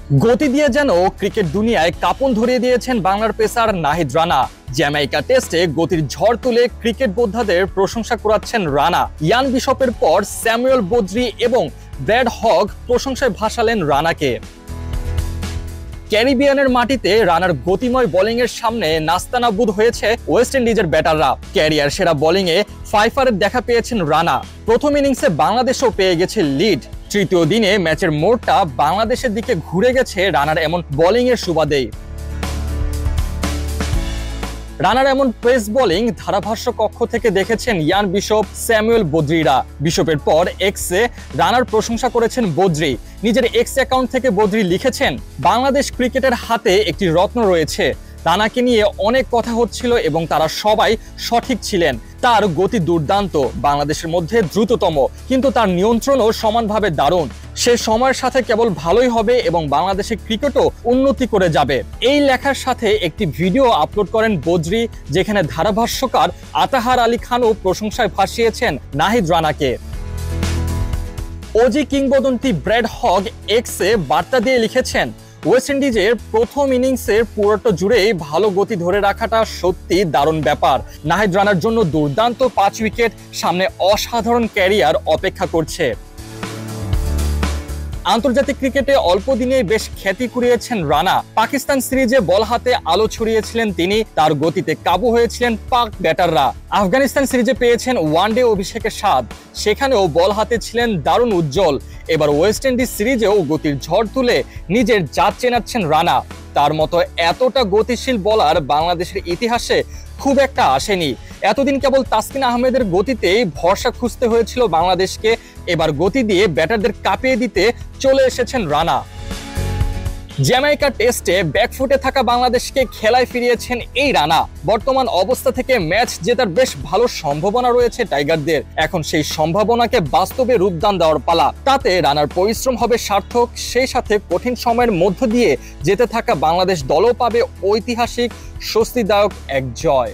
গতি দিয়ে যেন ক্রিকেট দুনিয়ায় কাঁপন ধরিয়ে দিয়েছেন বাংলার পেসার নাহিদ রানা। জ্যামাইকা টেস্টে গতির ঝড় তুলে ক্রিকেট বোদ্ধাদের প্রশংসা করাচ্ছেন রানা। ইয়ান বিশপের পর স্যামুয়েল বদ্রি এবং ব্র্যাড হগ প্রশংসায় ভাসালেন রানাকে। ক্যারিবিয়ানের মাটিতে রানার গতিময় বোলিংয়ের সামনে নাস্তানাবুদ হয়েছে ওয়েস্ট ইন্ডিজের ব্যাটাররা। ক্যারিয়ার সেরা বোলিংয়ে ফাইফারের দেখা পেয়েছেন রানা। প্রথম ইনিংসে বাংলাদেশও পেয়ে গেছে লিড। তৃতীয় দিনে ম্যাচের মোড়টা বাংলাদেশের দিকে ঘুরে গেছে রানার এমন বোলিংয়ের সুবাদেই। রানার এমন পেস বোলিং ধারাভাষ্য কক্ষ থেকে দেখেছেন ইয়ান বিশপ, স্যামুয়েল বদ্রিরা। বিশপের পর এক্সে রানার প্রশংসা করেছেন বদ্রি। নিজের এক্স অ্যাকাউন্ট থেকে বদ্রি লিখেছেন, বাংলাদেশ ক্রিকেটের হাতে একটি রত্ন রয়েছে। রানাকে নিয়ে অনেক কথা হচ্ছিল এবং তারা সবাই সঠিক ছিলেন। তার গতি দুর্দান্ত, বাংলাদেশের মধ্যে দ্রুততম, কিন্তু তার নিয়ন্ত্রণও সমানভাবে দারুণ। সে সময়ের সাথে কেবল ভালোই হবে এবং বাংলাদেশের ক্রিকেটও উন্নতি করে যাবে। এই লেখার সাথে একটি ভিডিও আপলোড করেন বদ্রি, যেখানে ধারাভাষ্যকার আতাহার আলী খানও প্রশংসায় ভাসিয়েছেন নাহিদ রানাকে। ওজি কিংবদন্তি ব্র্যাড হগ এক্সে বার্তা দিয়ে লিখেছেন, ওয়েস্ট ইন্ডিজের প্রথম ইনিংসের পুরোটা জুড়েই ভালো গতি ধরে রাখাটা সত্যি দারুণ ব্যাপার। নাহিদ রানার জন্য দুর্দান্ত 5 উইকেট, সামনে অসাধারণ ক্যারিয়ার অপেক্ষা করছে। আন্তর্জাতিক ক্রিকেটে অল্প দিনেই বেশ খ্যাতি কুড়িয়েছেন রানা। পাকিস্তান সিরিজে বল হাতে আলো ছড়িয়েছিলেন তিনি, তার গতিতে কাবু হয়েছিলেন পাক ব্যাটাররা। আফগানিস্তান সিরিজে পেয়েছেন ওয়ানডে অভিষেকের স্বাদ, সেখানেও বল হাতে ছিলেন দারুণ উজ্জ্বল। এবার ওয়েস্ট ইন্ডিজ সিরিজেও গতির ঝড় তুলে নিজের জাত চেনাচ্ছেন রানা। তার মতো এতটা গতিশীল বোলার বাংলাদেশের ইতিহাসে খুব একটা আসেনি। এতদিন কেবল তাসকিন আহমেদের গতিতেই ভরসা খুঁজতে হয়েছিল বাংলাদেশকে। এবার গতি দিয়ে ব্যাটারদের কাঁপিয়ে দিতে চলে এসেছেন রানা। জ্যামাইকা টেস্টে ব্যাকফুটে থাকা বাংলাদেশকে খেলায় ফিরিয়েছেন এই রানা। বর্তমান অবস্থা থেকে ম্যাচ জেতার বেশ ভালো সম্ভাবনা রয়েছে টাইগারদের। এখন সেই সম্ভাবনাকে বাস্তবে রূপদান দেওয়ার পালা। তাতে রানার পরিশ্রম হবে সার্থক, সেই সাথে কঠিন সময়ের মধ্য দিয়ে যেতে থাকা বাংলাদেশ দলও পাবে ঐতিহাসিক স্বস্তিদায়ক এক জয়।